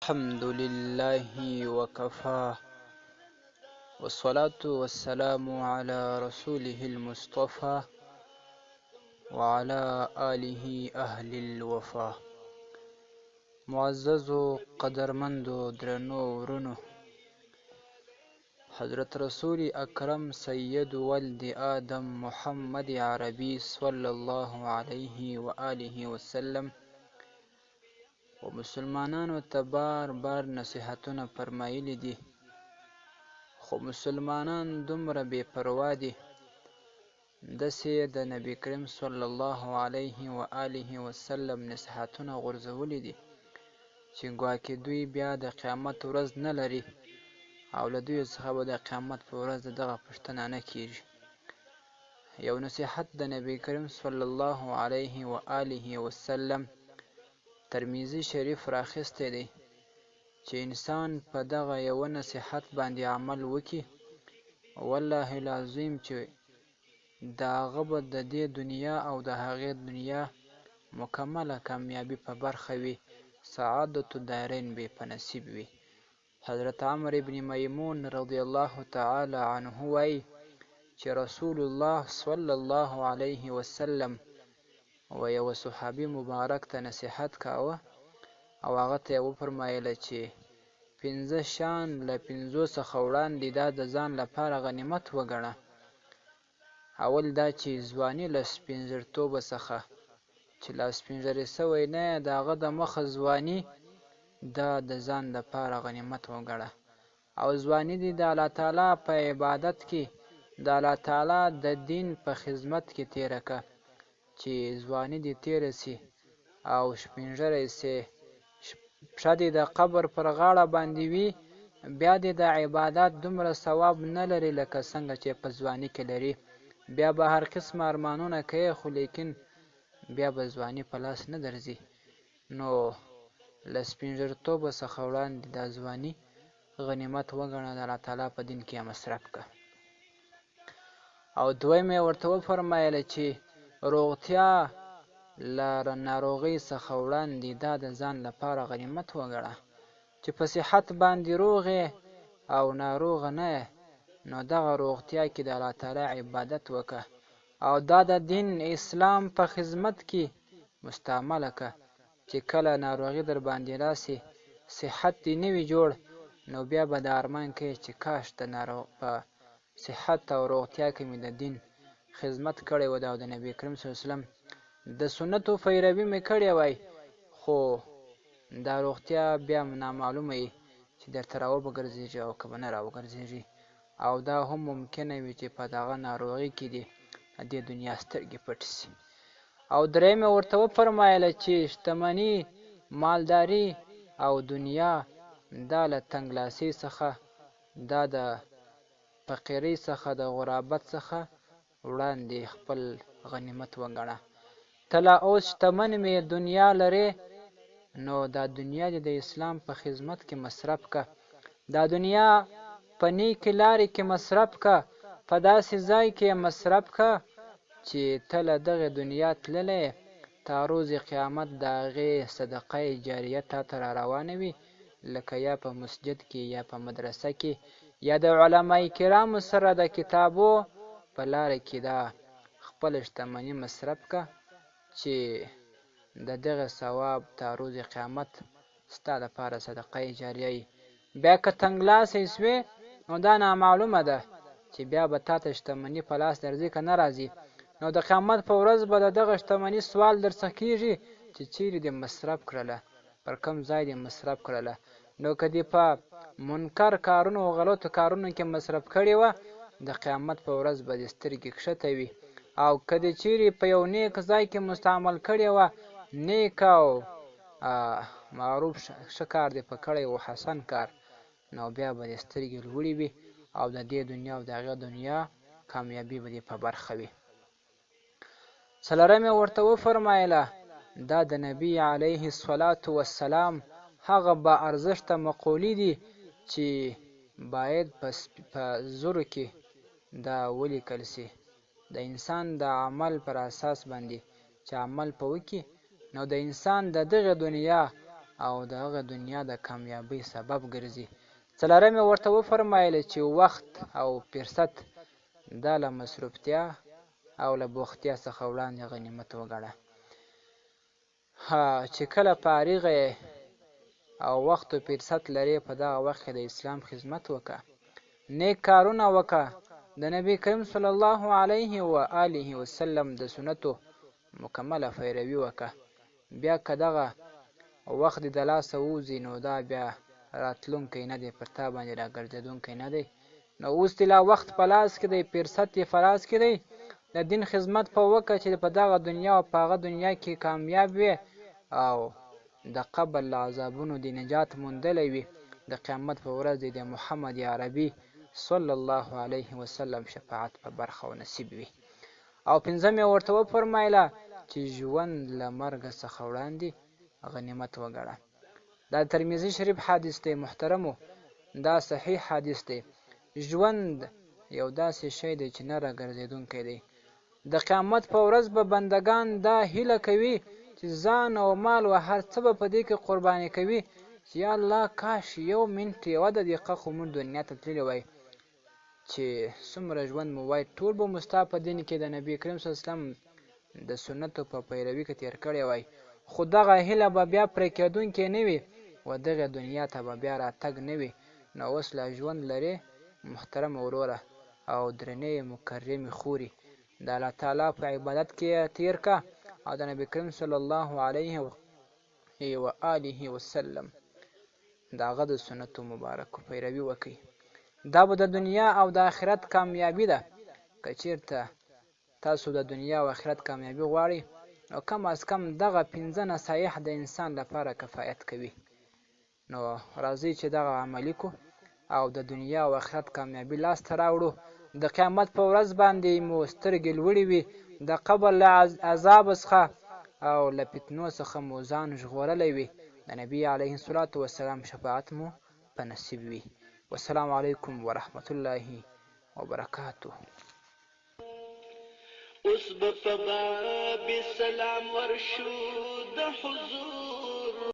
الحمد لله وكفى والصلاة والسلام على رسوله المصطفى وعلى آله أهل الوفا. معززو قدرمندو درنو ورنو، حضرت رسول اکرم سید ولد آدم محمد عربی صلی الله علیه و آله وسلم و مسلمانانو ته بار بار نصیحتونه فرمایلی دي، خو مسلمانان دومره بې پروا دي، داسې د نبی کریم صلی الله علیه و آله وسلم نصیحتونه غورځولي دي چې ګواکې دوی بیا د قیامت ورځ نه لري او له دوی څخه به د قیامت په ورځ د دغه پوښتنه نه کیږي. یو نصیحت د نبی کریم صلی الله علیه و آله وسلم ترمذي شریف راخیستی دی چې انسان په دغه یوه نصیحت باندې عمل وکړي، والله العظیم چې د هغه به د دې دنیا او د هغې دنیا مکمله کامیابي په برخه وي، سعادت الدارین به په نصیب وي. حضرت عمرو ابن میمون رضی الله تعالی عنه وایي چې رسول الله صلی الله علیه وسلم و یو صحابي مبارک ته نصیحت کاوه او هغه ته یې وفرمایله چې 5 شیان له 5 څخه وړاندې دا د ځان لپاره غنیمت وګڼه. اول دا چې ځواني له سپین ږیرتوبه څخه چې لا سپین ږیری سوی نه یې، د هغه د مخه ځواني دا د ځان لپاره غنیمت وګڼه، او ځواني دې د الله تعالی په عبادت کې د الله تعالی د دین په خدمت کې تیره که، چې ځواني دې تیره سي او سپین ږیری سي، پښه دې د قبر پر غاړه باندې وي، بیا دې د عبادت دومره ثواب نه لري لکه څنګه چې په ځواني کې لري، بیا به هر قسمه ارمانونه کوې خو لیکن بیا به ځواني په لاس نه درځي. نو له سپین ږیرتوبه څخه وړاندې دا ځواني غنیمت وګڼه، د الله تعالی په دین کې یې مصرف که. او دویم یې ورته وفرمایله چې روغتیا له ناروغۍ څخه وړاندې دا د ځان لپاره غنیمت وګڼه، چې په صحت باندې روغ یې او ناروغه نه یې، نو دغه روغتیا کې د الله تعالی عبادت وکړه او دا د دین اسلام په خدمت کې مستعمله که، چې کله ناروغي در باندې راسي صحت دې نه وي جوړ، نو بیا به د ارمان کوي چې کاش د په صحت او روغتیا کې مې د دین خدمت کړی و او د نبی کریم صلی الله علیه وسلم د سنتو پیروي مې کړې وای، خو دا روغتیا بیا نامعلومه وي چې درته راوګرځېږي او که به نه راوګرځېږي، او دا هم ممکنه وي چې په دغه ناروغۍ کې دې د دې دنیا سترګې پټې سي. او دریم یې ورته وفرمایله چې شتمني، مالداري او دنیا دا له تنګلاسۍ څخه، دا د فقیرۍ څخه، د غرابت څخه وړاندې خپل غنیمت وګڼه. ته لا اوس شتمن مې دنیا لرې، نو دا دنیا دې د اسلام په خدمت کې مصرف که، دا دنیا په نیکې لارې کې مصرف که، په داسې ځای کې مصرف که چې ته له دغې دنیا تللی تا روز قیامت د هغې صدقه جاریه تا ته را روانه وي، لکه یا په مسجد کې یا په مدرسه کې یا د علماء کرامو سره د کتابو په لاره کې دا خپل شتمني مصرف که چې د دغه ثواب تا روز قیامت ستا لپاره صدقه جاریه وي. بیا که تنګلاسی سوې نو دا نامعلومه ده چې بیا به تا ته شتمني په لاس درځي که نه راځي، نو د قیامت په ورځ به د دغه شتمني سوال در څخه کېږي چې چیرې دې مصرف کړله، پر کوم ځای دې مصرف کړله. نو که دې په منکر کارونو او غلطو کارونو کې مصرف کړې وه، د قیامت په ورځ به دې سترګې کښته وي، او که دې چیرې په یو نیک ځای کې مستعمل کړې وه، نیک او معروف ښه کار دې په کړی و، حسن کار، نو بیا به دې سترګې لوړې وي او د دې دنیا او د هغې دنیا کامیابي به دې په برخه وي. څلورم یې ورته وفرمایله دا د نبي علیه الصلاة والسلام هغه با ارزښته مقولې دي چې باید په زرو کې دا ولیکل سي. د انسان د عمل پر اساس باندې چې عمل په وکړي، نو د انسان د دغه دنیا او د هغه دنیا د کامیابۍ سبب ګرځي. څلورم یې ورته وفرمایله چې وخت او فرصت دا له مصروفتیا او له بوختیا څخه وړاندې غنیمت وګڼه. چې کله فارغه یې او وخت او فرصت لرې، په دغه وخت کې د اسلام خدمت وکړه، نیک کارونه وکړه، د نبی کریم صلی الله علیه و آله وسلم د سنتو مکمله پیروي وکړه. بیا که دغه وخت د لاسه ووځي نو دا بیا راتلونکی نه دی، پر تا باندې راګرځېدونکی نه دی. نو اوس دې لا وخت په لاس کې دی، فرصت یې په لاس کې دی، د دین خدمت په وکړه چې په دغه دنیا او په هغه دنیا کې کامیاب وي او د قبر له عذابونو دې نجات موندلی وي. د قیامت په ورځ د محمد عربي صلی الله علیه وسلم شفاعت په برخه او نصیب وي. او پنځم یې ورته وفرمایله چې ژوند له مرګه څخه وړاندې غنیمت وګڼه. دا ترمذي شریف حدیث دی محترمو، دا صحیح حدیث دی. ژوند یو داسې شی دی چې نه راګرځېدونکی دی. د قیامت په ورځ به بندګان دا هیله کوي چې ځان او مال و هر څه به په دې کې قرباني کوي چې یا الله کاش یو منټ یوه دقیقه خو موږ دنیا ته تللی وای، چې څومره ژوند مو وای ټول به مو ستا په دین کې د نبي کریم صلی الله علیه وسلم د سنتو په پیروي کې تېر کړی وای. خو دغه هیله به بیا پرې کېدونکې نه وي و دغې دنیا ته به بیا راتګ نه وي. نو اوس لا ژوند لرې محترمه وروره او درنې مکرمې خورې، د الله تعالی په عبادت کې تېر که او د نبي کریم صلی الله علیه و آله وسلم د هغه د سنتو مبارکو پیروي وکړئ. دا به د دنیا او د آخرت کامیابي ده. که چېرته تاسو د دنیا او آخرت کامیابي غواړئ نو کم از کم دغه 15 نصایح د انسان لپاره کفایت کوي. نو راځئ چې دغه عملي کو او د دنیا او آخرت کامیابي لاسته راوړو. د قیامت په ورځ باندې مو سترګې لوړې وي، د قبر له عذاب څخه او له فتنو څخه مو ځان ژغورلی وي، د نبي علیه الصلاة والسلام شفاعت مو په نصیب وي. والسلام علیکم ورحمة الله وبرکاته. اوس به په باب سلام ورشو د حضور